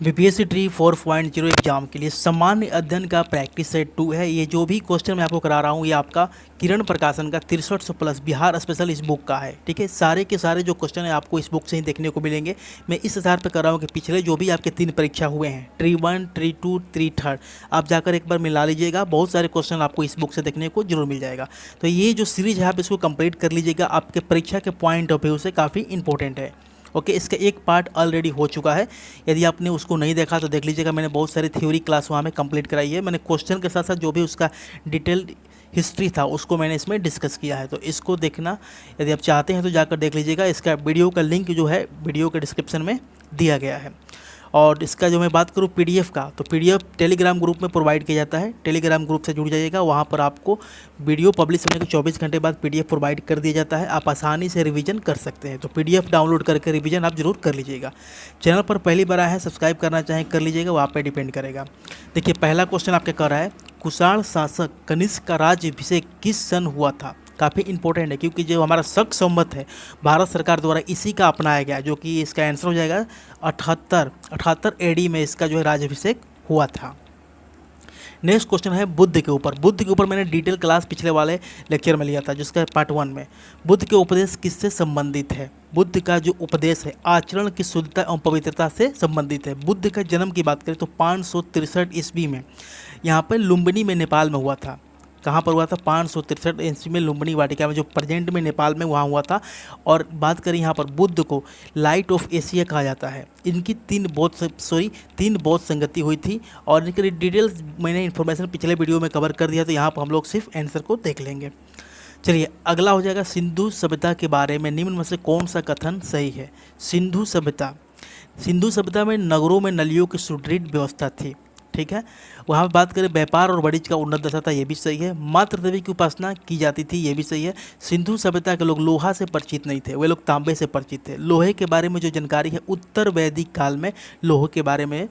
BPSC tree 4.0 exam के लिए सामान्य अध्ययन का प्रैक्टिस सेट 2 है। ये जो भी क्वेश्चन मैं आपको करा रहा हूँ ये आपका किरण प्रकाशन का 6300 प्लस बिहार स्पेशल इस बुक का है। ठीक है, सारे के सारे जो क्वेश्चन है आपको इस बुक से ही देखने को मिलेंगे। मैं इस आधार पर कर रहा हूँ कि पिछले जो भी आपके 3 परीक्षा हुए हैं, ट्री 1, ट्री 2, ट्री 3, आप जाकर एक बार मिला लीजिएगा। बहुत सारे क्वेश्चन आपको इस बुक से देखने को जरूर मिल जाएगा। तो ये जो सीरीज है आप इसको कंप्लीट कर लीजिएगा, आपके परीक्षा के पॉइंट ऑफ व्यू से काफ़ी इंपॉर्टेंट है। ओके, इसका एक पार्ट ऑलरेडी हो चुका है। यदि आपने उसको नहीं देखा तो देख लीजिएगा। मैंने बहुत सारी थ्योरी क्लास वहाँ में कंप्लीट कराई है। मैंने क्वेश्चन के साथ साथ जो भी उसका डिटेल्ड हिस्ट्री था उसको मैंने इसमें डिस्कस किया है। तो इसको देखना यदि आप चाहते हैं तो जाकर देख लीजिएगा। इसका वीडियो का लिंक जो है वीडियो के डिस्क्रिप्शन में दिया गया है। और इसका जो मैं बात करूँ पीडीएफ का, तो पीडीएफ टेलीग्राम ग्रुप में प्रोवाइड किया जाता है। टेलीग्राम ग्रुप से जुड़ जाइएगा, वहाँ पर आपको वीडियो पब्लिश होने के 24 घंटे बाद पीडीएफ प्रोवाइड कर दिया जाता है। आप आसानी से रिवीजन कर सकते हैं। तो पीडीएफ डाउनलोड करके रिवीजन आप जरूर कर लीजिएगा। चैनल पर पहली बार आए हैं, सब्सक्राइब करना चाहें कर लीजिएगा, वो आप पे डिपेंड करेगा। देखिए पहला क्वेश्चन आपके कर रहा है, कुषाण शासक कनिष्क का राज्याभिषेक किस सन हुआ था। काफ़ी इंपॉर्टेंट है क्योंकि जो हमारा शक संवत है भारत सरकार द्वारा इसी का अपनाया गया, जो कि इसका आंसर हो जाएगा 78 एडी में इसका जो है राज्याभिषेक हुआ था। नेक्स्ट क्वेश्चन है बुद्ध के ऊपर। बुद्ध के ऊपर मैंने डिटेल क्लास पिछले वाले लेक्चर में लिया था, जिसका पार्ट 1 में। बुद्ध के उपदेश किससे संबंधित है। बुद्ध का जो उपदेश है आचरण की शुद्धता एवं पवित्रता से संबंधित है। बुद्ध का जन्म की बात करें तो 563 ईस्वी में यहाँ पर लुम्बिनी में नेपाल में हुआ था। कहाँ पर हुआ था, 563 ईस्वी में लुम्बिनी वाटिका में, जो प्रेजेंट में नेपाल में वहाँ हुआ था। और बात करें यहाँ पर बुद्ध को लाइट ऑफ एशिया कहा जाता है। इनकी तीन बौद्ध संगति हुई थी और इनकी डिटेल्स मैंने इन्फॉर्मेशन पिछले वीडियो में कवर कर दिया। तो यहाँ पर हम लोग सिर्फ आंसर को देख लेंगे। चलिए अगला हो जाएगा सिंधु सभ्यता के बारे में निम्न में से कौन सा कथन सही है। सिंधु सभ्यता में नगरों में नलियों की सुदृढ़ व्यवस्था थी। ठीक है, वहाँ पर बात करें व्यापार और वाणिज्य का उन्नत दशा था, ये भी सही है। मातृ देवी की उपासना की जाती थी, ये भी सही है। सिंधु सभ्यता के लोग लोहा से परिचित नहीं थे, वे लोग तांबे से परिचित थे। लोहे के बारे में जो जानकारी है उत्तर वैदिक काल में लोहे के बारे में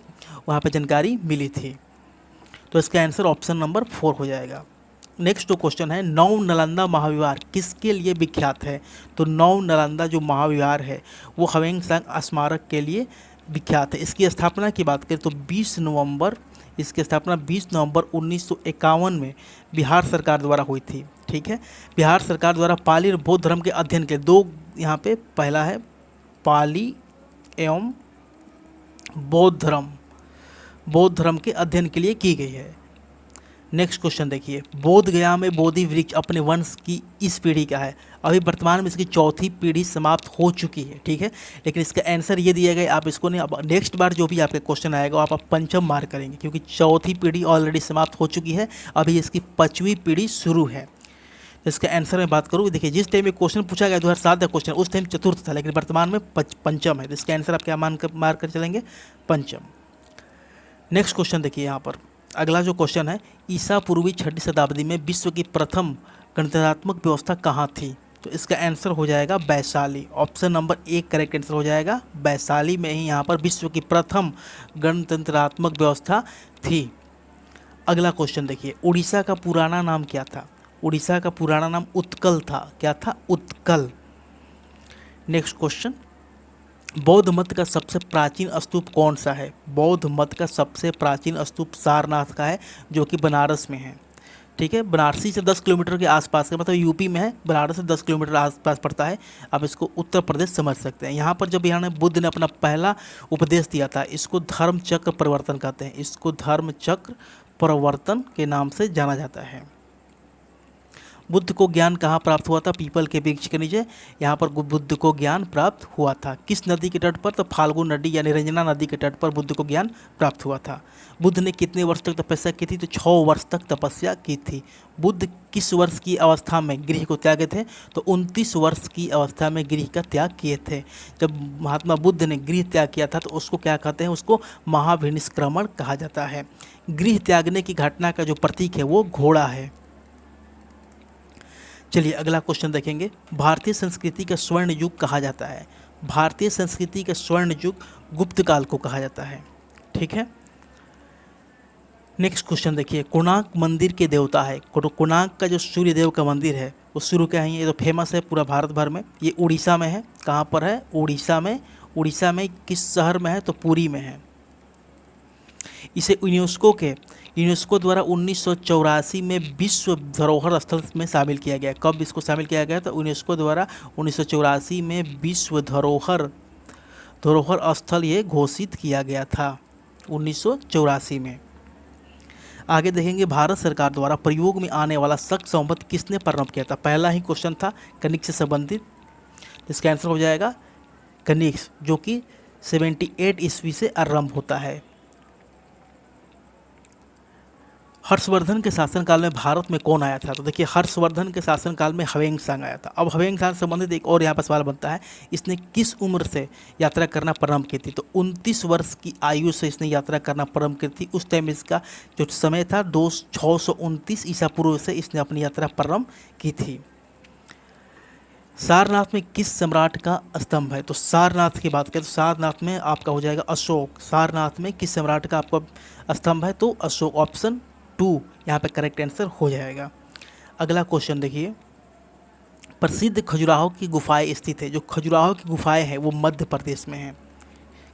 वहाँ पर जानकारी मिली थी। तो इसका आंसर ऑप्शन नंबर 4 हो जाएगा। नेक्स्ट जो क्वेश्चन है, नौ नालंदा महाविहार किसके लिए विख्यात है। तो नौ नालंदा जो महाविहार है वो ह्वेन-त्सांग स्मारक के लिए विख्यात है। इसकी स्थापना की बात करें तो 20 नवंबर 1951 में बिहार सरकार द्वारा हुई थी। ठीक है, बिहार सरकार द्वारा पाली और बौद्ध धर्म के अध्ययन के दो, यहाँ पे पहला है पाली एवं बौद्ध धर्म के अध्ययन के लिए की गई है। नेक्स्ट क्वेश्चन देखिए, बोध गया में बोधि वृक्ष अपने वंश की इस पीढ़ी का है। अभी वर्तमान में इसकी चौथी पीढ़ी समाप्त हो चुकी है। ठीक है, लेकिन इसका आंसर ये दिया गया, आप इसको नहीं, अब नेक्स्ट बार जो भी आपके क्वेश्चन आएगा आप पंचम मार्क करेंगे, क्योंकि चौथी पीढ़ी ऑलरेडी समाप्त हो चुकी है, अभी इसकी 5वीं पीढ़ी शुरू है। इसका आंसर मैं बात करूँ, देखिए जिस टाइम में क्वेश्चन पूछा गया 2007 का क्वेश्चन, उस टाइम चतुर्थ था, लेकिन वर्तमान में पंचम है। तो इसका आंसर आप क्या मार्क कर चलेंगे, पंचम। नेक्स्ट क्वेश्चन देखिए यहाँ पर अगला जो क्वेश्चन है, ईसा पूर्वी 6वीं शताब्दी में विश्व की प्रथम गणतंत्रात्मक व्यवस्था कहाँ थी। तो इसका आंसर हो जाएगा Vaishali. Option number 1 correct answer हो जाएगा। वैशाली में ही यहाँ पर विश्व की प्रथम गणतंत्रात्मक व्यवस्था थी। अगला क्वेश्चन देखिए, उड़ीसा का पुराना नाम क्या था। उड़ीसा का पुराना नाम उत्कल था। क्या था, उत्कल। नेक्स्ट क्वेश्चन, बौद्ध मत का सबसे प्राचीन स्तूप कौन सा है। बौद्ध मत का सबसे प्राचीन स्तूप सारनाथ का है, जो कि बनारस में है। ठीक है, बनारसी से 10 किलोमीटर के आसपास का, मतलब यूपी में है, बनारस से 10 किलोमीटर आसपास पड़ता है। आप इसको उत्तर प्रदेश समझ सकते हैं। यहाँ पर जब यहाँ बुद्ध ने अपना पहला उपदेश दिया था, इसको धर्म चक्र परिवर्तन कहते हैं। इसको धर्म चक्र परिवर्तन के नाम से जाना जाता है। बुद्ध को ज्ञान कहाँ प्राप्त हुआ था, पीपल के वृक्ष के नीचे यहाँ पर बुद्ध को ज्ञान प्राप्त हुआ था। किस नदी के तट पर, तो फाल्गु नदी यानी रंजना नदी के तट पर बुद्ध को ज्ञान प्राप्त हुआ था। बुद्ध ने कितने वर्ष तक तपस्या की थी, तो 6 वर्ष तक तपस्या की थी। बुद्ध किस वर्ष की अवस्था में गृह को त्यागे थे, तो 29 वर्ष की अवस्था में गृह का त्याग किए थे। जब महात्मा बुद्ध ने गृह त्याग किया था तो उसको क्या कहते हैं, उसको महाभिनिष्क्रमण कहा जाता है। गृह त्यागने की घटना का जो प्रतीक है वो घोड़ा है। चलिए अगला क्वेश्चन देखेंगे, भारतीय संस्कृति का स्वर्ण युग कहा जाता है। भारतीय संस्कृति का स्वर्ण युग गुप्त काल को कहा जाता है। ठीक है, नेक्स्ट क्वेश्चन देखिए, कोणार्क मंदिर के देवता है। कोणार्क का जो सूर्य देव का मंदिर है वो शुरू क्या है, ये तो फेमस है पूरा भारत भर में। ये उड़ीसा में है। कहाँ पर है, उड़ीसा में। उड़ीसा में किस शहर में है, तो पुरी में है। इसे यूनेस्को द्वारा 1984 में विश्व धरोहर स्थल में शामिल किया गया। कब इसको शामिल किया गया? तो यूनेस्को द्वारा 1984 में विश्व धरोहर स्थल ये घोषित किया गया था 1984 में। आगे देखेंगे, भारत सरकार द्वारा प्रयोग में आने वाला शक संवत किसने प्रारंभ किया था? पहला ही क्वेश्चन था कनिष्क से संबंधित, इसका आंसर हो जाएगा कनिष्क, जो कि 78 ईस्वी से आरंभ होता है। हर्षवर्धन के शासनकाल में भारत में कौन आया था? तो देखिए, हर्षवर्धन के शासनकाल में ह्वेनसांग आया था। अब ह्वेनसांग से संबंधित एक और यहाँ पर सवाल बनता है, इसने किस उम्र से यात्रा करना प्रारंभ की थी? तो 29 वर्ष की आयु से इसने यात्रा करना प्रारंभ की थी। उस टाइम इसका जो समय था 629 ईसा पूर्व से इसने अपनी यात्रा प्रारंभ की थी। सारनाथ में किस सम्राट का स्तंभ है? तो सारनाथ की बात करें तो सारनाथ में आपका हो जाएगा अशोक। सारनाथ में किस सम्राट का आपका स्तंभ है? तो अशोक। ऑप्शन 2 यहाँ पे करेक्ट आंसर हो जाएगा। अगला क्वेश्चन देखिए, प्रसिद्ध खजुराहो की गुफाएं स्थित है। जो खजुराहो की गुफाएं हैं वो मध्य प्रदेश में हैं।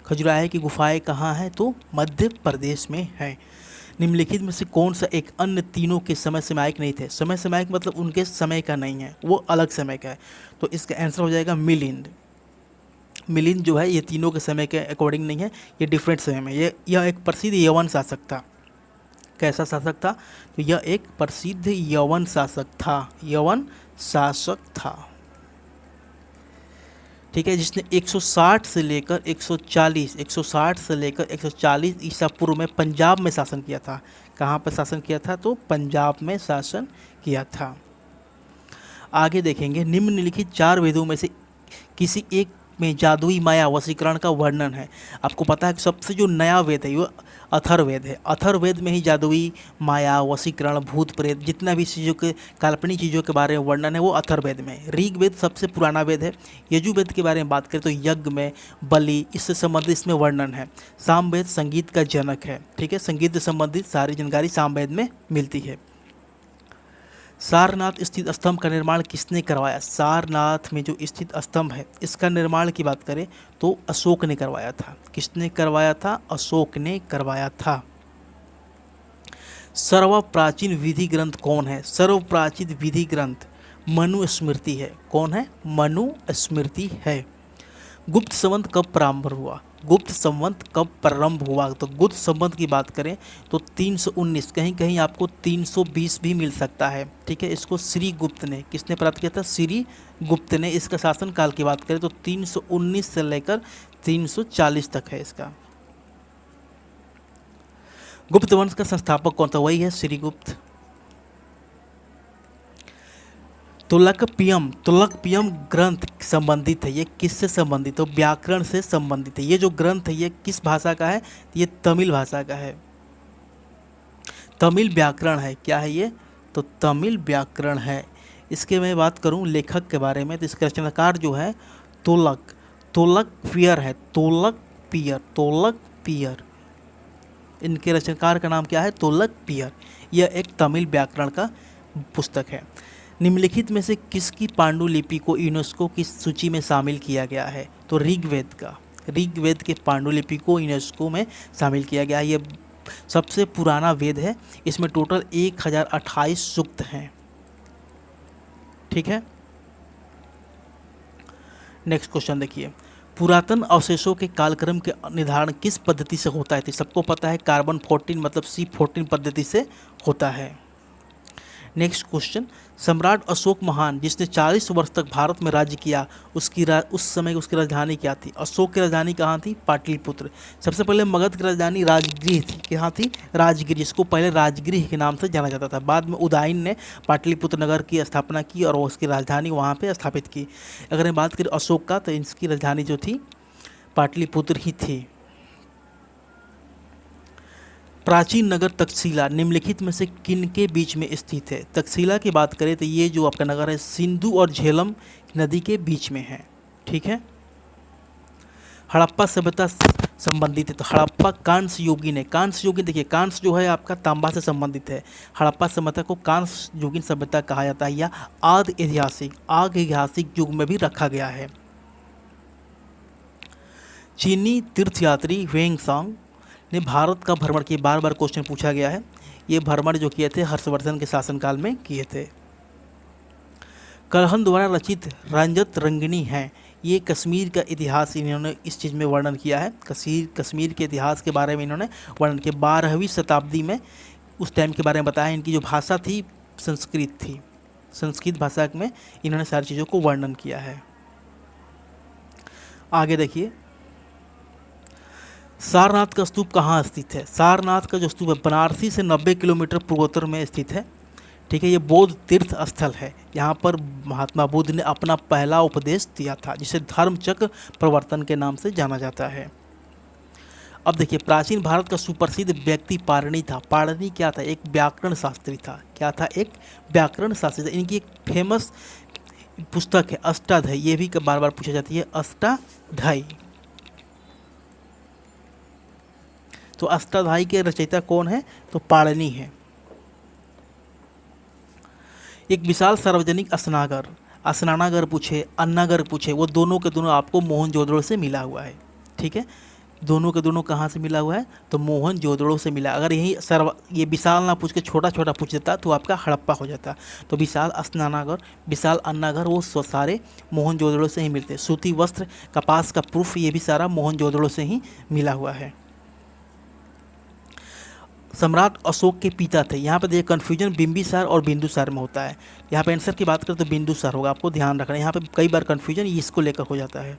खजुराहो की गुफाएं कहाँ हैं? तो मध्य प्रदेश में है। निम्नलिखित में से कौन सा एक अन्य तीनों के समय समयायिक नहीं थे? समय समयायिक मतलब उनके समय का नहीं है, वो अलग समय का है। तो इसका आंसर हो जाएगा मिलिंद। मिलिंद जो है ये तीनों के समय के अकॉर्डिंग नहीं है, ये डिफरेंट समय में। यह एक प्रसिद्ध यवन शासक था। कैसा शासक था? तो यह एक प्रसिद्ध यवन शासक था। ठीक है, जिसने 160 से लेकर 140 ईसा पूर्व में पंजाब में शासन किया था। कहाँ पर शासन किया था? तो पंजाब में शासन किया था। आगे देखेंगे, निम्नलिखित 4 वेदों में से किसी एक में जादुई माया वशीकरण का वर्णन है। आपको पता है कि सबसे जो नया वेद है वो अथर्ववेद है। अथर्ववेद में ही जादुई माया वशीकरण भूत प्रेत जितना भी चीज़ों के काल्पनिक चीज़ों के बारे में वर्णन है वो अथर्ववेद में है। ऋग्वेद सबसे पुराना वेद है। यजुर्वेद के बारे में बात करें तो यज्ञ में बलि इससे संबंधित इसमें वर्णन है। सामवेद संगीत का जनक है। ठीक है, संगीत से संबंधित सारी जानकारी सामवेद में मिलती है। सारनाथ स्थित स्तंभ का निर्माण किसने करवाया? सारनाथ में जो स्थित स्तंभ है इसका निर्माण की बात करें तो अशोक ने करवाया था। किसने करवाया था? अशोक ने करवाया था। सर्वप्राचीन विधि ग्रंथ कौन है? सर्वप्राचीन विधि ग्रंथ मनुस्मृति है। कौन है? मनुस्मृति है। गुप्त संवत कब प्रारंभ हुआ? गुप्त संवत कब प्रारंभ हुआ? तो गुप्त संवत की बात करें तो 319, कहीं कहीं आपको 320 भी मिल सकता है। ठीक है, इसको श्री गुप्त ने, किसने प्राप्त किया था? श्री गुप्त ने। इसका शासनकाल की बात करें तो 319 से लेकर 340 तक है इसका। गुप्त वंश का संस्थापक कौन था? वही है श्रीगुप्त। तुलकपियम ग्रंथ संबंधित है। ये किससे संबंधित है? व्याकरण से संबंधित है। ये जो ग्रंथ है ये किस भाषा का है? ये तमिल भाषा का है। तमिल व्याकरण है। क्या है ये? तो तमिल व्याकरण है। इसके मैं बात करूं लेखक के बारे में तो इसके रचनाकार जो है तोलकपियर है। तोलकपियर इनके रचनाकार का नाम क्या है? तोलकपियर। यह एक तमिल व्याकरण का पुस्तक है। निम्नलिखित में से किसकी पांडुलिपि को यूनेस्को की सूची में शामिल किया गया है? तो ऋग्वेद के पांडुलिपि को यूनेस्को में शामिल किया गया है। ये सबसे पुराना वेद है। इसमें टोटल 1028 सूक्त हैं। ठीक है, नेक्स्ट क्वेश्चन देखिए, पुरातन अवशेषों के कालक्रम के निर्धारण किस पद्धति से होता है? तो सबको पता है कार्बन 14 मतलब C14 पद्धति से होता है। नेक्स्ट क्वेश्चन, सम्राट अशोक महान जिसने 40 वर्ष तक भारत में राज्य किया उस समय उसकी राजधानी क्या थी? अशोक की राजधानी कहाँ थी? पाटलिपुत्र। सबसे पहले मगध की राजधानी राजगृह थी। कहाँ थी? राजगृह, जिसको पहले राजगृह के नाम से जाना जाता था। बाद में उदयन ने पाटलिपुत्र नगर की स्थापना की और उसकी राजधानी वहाँ पर स्थापित की। अगर मैं बात करें अशोक का तो इसकी राजधानी जो थी पाटलिपुत्र ही थी। प्राचीन नगर तक्षशिला निम्नलिखित में से किन के बीच में स्थित है? तक्षशिला की बात करें तो ये जो आपका नगर है सिंधु और झेलम नदी के बीच में है। ठीक है, हड़प्पा सभ्यता संबंधित है तो हड़प्पा कांस्य युगीन है। कांस्य युगीन देखिए, कांस्य जो है आपका तांबा से संबंधित है। हड़प्पा सभ्यता को कांस्य युगीन सभ्यता कहा जाता है या आद ऐतिहासिक युग में भी रखा गया है। चीनी तीर्थयात्री ह्वेनसांग ने भारत का भ्रमण किया, बार बार क्वेश्चन पूछा गया है। ये भ्रमण जो किए थे हर्षवर्धन के शासनकाल में किए थे। कलहन द्वारा रचित रंजत रंगिणी है, ये कश्मीर का इतिहास इन्होंने इस चीज़ में वर्णन किया है। कश्मीर के इतिहास के बारे में इन्होंने वर्णन किया। 12वीं शताब्दी में उस टाइम के बारे में बताया। इनकी जो भाषा थी संस्कृत थी, संस्कृत भाषा में इन्होंने सारी चीज़ों को वर्णन किया है। आगे देखिए, सारनाथ का स्तूप कहाँ स्थित है? सारनाथ का जो स्तूप है बनारसी से 90 किलोमीटर पूर्वोत्तर में स्थित है। ठीक है, ये बौद्ध तीर्थ स्थल है। यहाँ पर महात्मा बुद्ध ने अपना पहला उपदेश दिया था, जिसे धर्मचक्र प्रवर्तन के नाम से जाना जाता है। अब देखिए, प्राचीन भारत का सुप्रसिद्ध व्यक्ति पाणिनि था। पाणिनि क्या था? एक व्याकरण शास्त्री था। क्या था? एक व्याकरण शास्त्री था। इनकी एक फेमस पुस्तक है अष्टाध्यायी, ये भी बार बार पूछा जाती है, अष्टाध्यायी। तो अष्टाध्यायी के रचयिता कौन है? तो पाणिनि है। एक विशाल सार्वजनिक स्नानागार पूछे, अन्नागार पूछे, वो दोनों के दोनों आपको मोहनजोदड़ो से मिला हुआ है। ठीक है, दोनों के दोनों कहाँ से मिला हुआ है? तो मोहनजोदड़ो से मिला। अगर ये विशाल ना पूछ के छोटा छोटा पूछ देता तो आपका हड़प्पा हो जाता। तो विशाल स्नानागार, विशाल अन्नागार, वो सारे मोहनजोदड़ो से ही मिलते हैं। सूती वस्त्र, कपास का प्रूफ, ये भी सारा मोहनजोदड़ो से ही मिला हुआ है। सम्राट अशोक के पिता थे। यहाँ पे देखिए कन्फ्यूजन बिंबिसार और बिंदुसार में होता है। यहाँ पे आंसर की बात करें तो बिंदुसार होगा, आपको ध्यान रखना है। यहाँ पे कई बार कन्फ्यूजन इसको लेकर हो जाता है।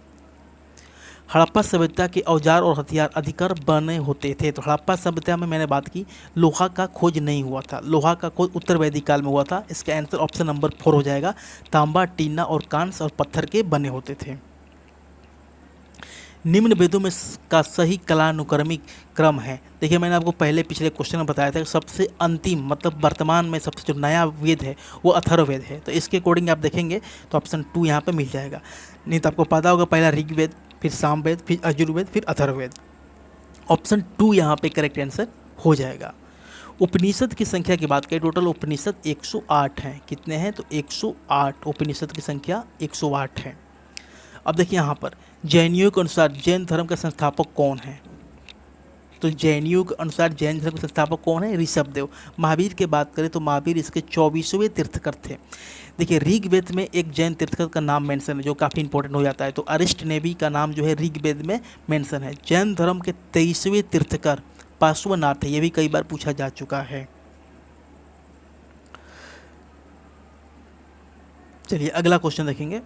हड़प्पा सभ्यता के औजार और हथियार अधिकर बने होते थे। तो हड़प्पा सभ्यता में मैंने बात की, लोहा का खोज नहीं हुआ था। लोहा का खोज उत्तर वैदिक काल में हुआ था। इसका आंसर ऑप्शन नंबर 4 हो जाएगा। तांबा, टीना और कांस और पत्थर के बने होते थे। निम्न वेदों में का सही कालानुक्रमिक क्रम है। देखिए, मैंने आपको पहले पिछले क्वेश्चन में बताया था कि सबसे अंतिम मतलब वर्तमान में सबसे जो नया वेद है वो अथर्ववेद है। तो इसके अकॉर्डिंग आप देखेंगे तो ऑप्शन 2 यहाँ पे मिल जाएगा। नहीं तो आपको पता होगा पहला ऋग्वेद, फिर सामवेद, फिर यजुर्वेद, फिर अथर्ववेद। ऑप्शन 2 यहाँ पे करेक्ट आंसर हो जाएगा। उपनिषद की संख्या की बात करें, टोटल उपनिषद 108 हैं। कितने हैं? तो 108 उपनिषद की संख्या 108 है। अब देखिए यहाँ पर जैनियों के अनुसार जैन धर्म का संस्थापक कौन है? तो जैनियों के अनुसार जैन धर्म के संस्थापक कौन है? ऋषभदेव। महावीर की बात करें तो महावीर इसके 24वें तीर्थकर थे। देखिए, ऋग्वेद में एक जैन तीर्थकर का नाम मेंशन है जो काफ़ी इंपॉर्टेंट हो जाता है। तो अरिष्ट नेमी का नाम जो है ऋग्वेद में मेंशन है। जैन धर्म के 23वें तीर्थकर पार्श्वनाथ है, ये भी कई बार पूछा जा चुका है। चलिए अगला क्वेश्चन देखेंगे।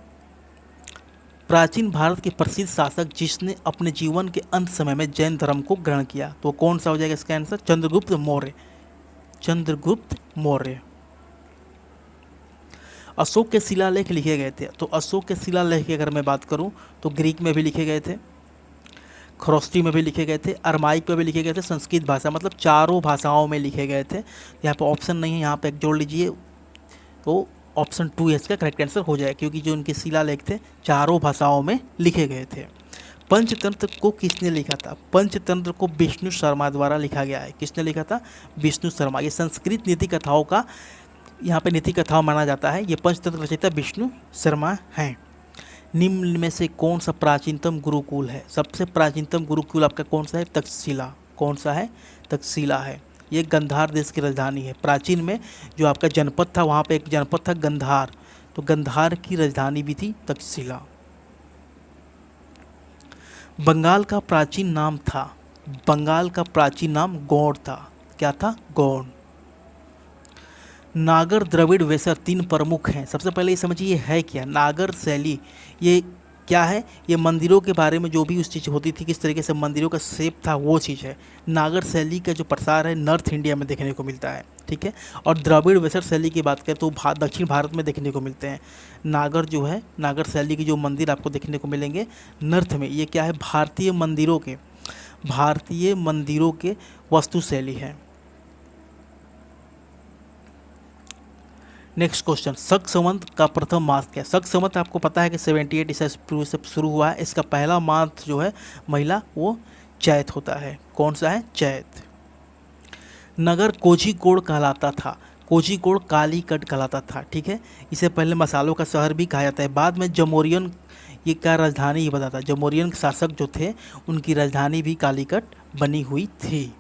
प्राचीन भारत के प्रसिद्ध शासक जिसने अपने जीवन के अंत समय में जैन धर्म को ग्रहण किया, तो कौन सा हो जाएगा इसका आंसर? चंद्रगुप्त मौर्य। चंद्रगुप्त मौर्य। अशोक के शिलालेख लिखे गए थे। तो अशोक के शिलालेख की अगर मैं बात करूं तो ग्रीक में भी लिखे गए थे, खरोष्टी में भी लिखे गए थे, अरमाइक में भी लिखे गए थे, संस्कृत भाषा, मतलब चारों भाषाओं में लिखे गए थे। यहाँ पर ऑप्शन नहीं है, यहाँ पे एक जोड़ लीजिए। तो ऑप्शन 2 इसका करेक्ट आंसर हो जाए, क्योंकि जो उनके शिलालेख थे चारों भाषाओं में लिखे गए थे। पंचतंत्र को किसने लिखा था? पंचतंत्र को विष्णु शर्मा द्वारा लिखा गया है। किसने लिखा था? विष्णु शर्मा। ये संस्कृत नीति कथाओं का यहाँ पे नीति कथाओं माना जाता है। ये पंचतंत्र रचयिता विष्णु शर्मा हैं। निम्न में से कौन सा प्राचीनतम गुरुकुल है? सबसे प्राचीनतम गुरुकुल आपका कौन सा है? तक्षशिला। कौन सा है? तक्षशिला है। ये गंधार देश की राजधानी है। प्राचीन में जो आपका जनपद था वहाँ पे एक जनपद था गंधार, तो गंधार की राजधानी भी थी तक्षशिला। बंगाल का प्राचीन नाम था, बंगाल का प्राचीन नाम गौड़ था। क्या था? गौड़। नागर, द्रविड़, वेसर 3 प्रमुख हैं। सबसे पहले ये समझिए ये है क्या? नागर शैली ये क्या है? ये मंदिरों के बारे में जो भी उस चीज़ होती थी, किस तरीके से मंदिरों का शेप था, वो चीज़ है। नागर शैली का जो प्रसार है नॉर्थ इंडिया में देखने को मिलता है। ठीक है, और द्रविड़ वेसर शैली की बात करें तो दक्षिण भारत में देखने को मिलते हैं। नागर जो है, नागर शैली के जो मंदिर आपको देखने को मिलेंगे नॉर्थ में, ये क्या है? भारतीय मंदिरों के वास्तुशैली है। नेक्स्ट क्वेश्चन, शक संवत का प्रथम मास क्या है? शक संवत आपको पता है कि 78 ईसा पूर्व से शुरू हुआ है। इसका पहला मास जो है महिला वो चैत होता है। कौन सा है? चैत। नगर कोझिकोड कहलाता था। कोझिकोड कालीकट कहलाता था। ठीक है, इसे पहले मसालों का शहर भी कहा जाता है। बाद में जमोरियन ये क्या राजधानी ये बताता है। जो मौर्यन शासक जो थे उनकी राजधानी भी कालीकट बनी हुई थी।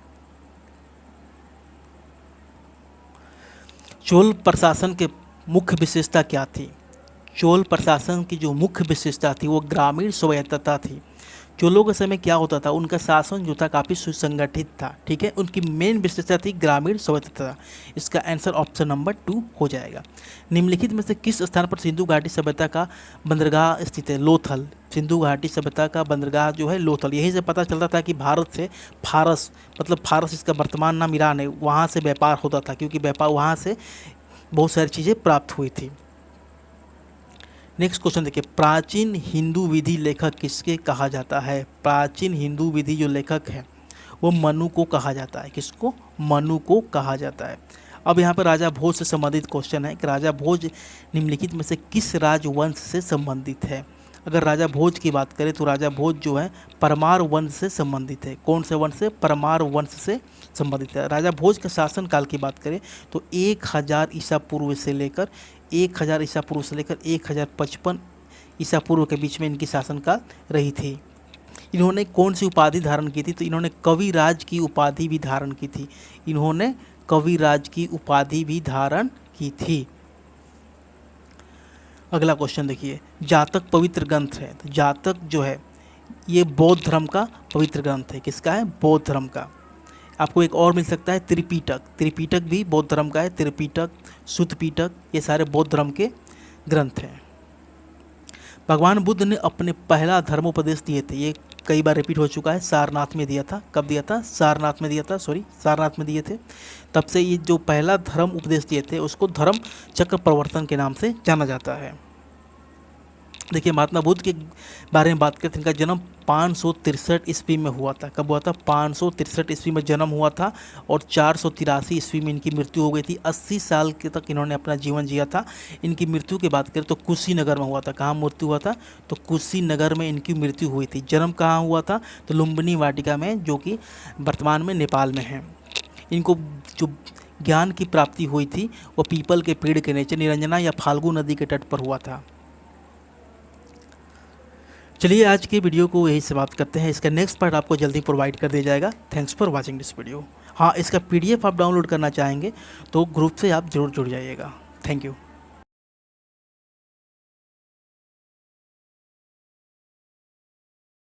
चोल प्रशासन के मुख्य विशेषता क्या थी। चोल प्रशासन की जो मुख्य विशेषता थी वो ग्रामीण स्वायत्तता थी। चोलों के समय क्या होता था, उनका शासन जो था काफ़ी सुसंगठित था। ठीक है, उनकी मेन विशेषता थी ग्रामीण स्वायत्तता। इसका आंसर ऑप्शन नंबर 2 हो जाएगा। निम्नलिखित में से किस स्थान पर सिंधु घाटी सभ्यता का बंदरगाह स्थित है। लोथल। सिंधु घाटी सभ्यता का बंदरगाह जो है लोथल। यहीं से पता चलता था कि भारत से फारस, मतलब फारस इसका वर्तमान नाम ईरान है, वहाँ से व्यापार होता था, क्योंकि व्यापार वहाँ से बहुत सारी चीज़ें प्राप्त हुई थी। नेक्स्ट क्वेश्चन देखिए, प्राचीन हिंदू विधि लेखक किसके कहा जाता है। प्राचीन हिंदू विधि जो लेखक है वो मनु को कहा जाता है। किसको, मनु को कहा जाता है। अब यहाँ पर राजा भोज से संबंधित क्वेश्चन है कि राजा भोज निम्नलिखित में से किस राजवंश से संबंधित है। अगर राजा भोज की बात करें तो राजा भोज जो है परमार वंश से संबंधित है। कौन से वंश से, परमार वंश से संबंधित है। राजा भोज के शासनकाल की बात करें तो 1000 ईसा पूर्व से लेकर 1000 ईसा पूर्व से लेकर 1055 ईसा पूर्व के बीच में इनकी शासनकाल रही थी। इन्होंने कौन सी उपाधि धारण की थी, तो इन्होंने कविराज की उपाधि भी धारण की थी। इन्होंने कविराज की उपाधि भी धारण की थी। अगला क्वेश्चन देखिए, जातक पवित्र ग्रंथ है। तो जातक जो है ये बौद्ध धर्म का पवित्र ग्रंथ है। किसका है, बौद्ध धर्म का। आपको एक और मिल सकता है त्रिपिटक। त्रिपिटक भी बौद्ध धर्म का है। त्रिपिटक, सुत्तपिटक, ये सारे बौद्ध धर्म के ग्रंथ हैं। भगवान बुद्ध ने अपने पहला धर्मोपदेश दिए थे, ये कई बार रिपीट हो चुका है। सारनाथ में दिया था। कब दिया था, सारनाथ में दिया था, सारनाथ में दिए थे। तब से ये जो पहला धर्म उपदेश दिए थे उसको धर्म चक्र प्रवर्तन के नाम से जाना जाता है। देखिए, महात्मा बुद्ध के बारे में बात करते हैं। इनका जन्म 563 ईस्वी में हुआ था। कब हुआ था, 563 ईस्वी में जन्म हुआ था और 483 ईस्वी में इनकी मृत्यु हो गई थी। 80 साल के तक इन्होंने अपना जीवन जिया था। इनकी मृत्यु की बात करें तो कुशीनगर में हुआ था। कहाँ मृत्यु हुआ था, तो कुशीनगर में इनकी मृत्यु हुई थी। जन्म कहाँ हुआ था, तो लुम्बिनी वाटिका में, जो कि वर्तमान में नेपाल में है। इनको जो ज्ञान की प्राप्ति हुई थी वो पीपल के पेड़ के नीचे निरंजना या फाल्गु नदी के तट पर हुआ था। चलिए आज की वीडियो को यही समाप्त करते हैं। इसका नेक्स्ट पार्ट आपको जल्दी प्रोवाइड कर दिया जाएगा। Thanks for watching this video. हाँ, इसका PDF आप डाउनलोड करना चाहेंगे तो ग्रुप से आप जरूर जुड़ जाइएगा। Thank you.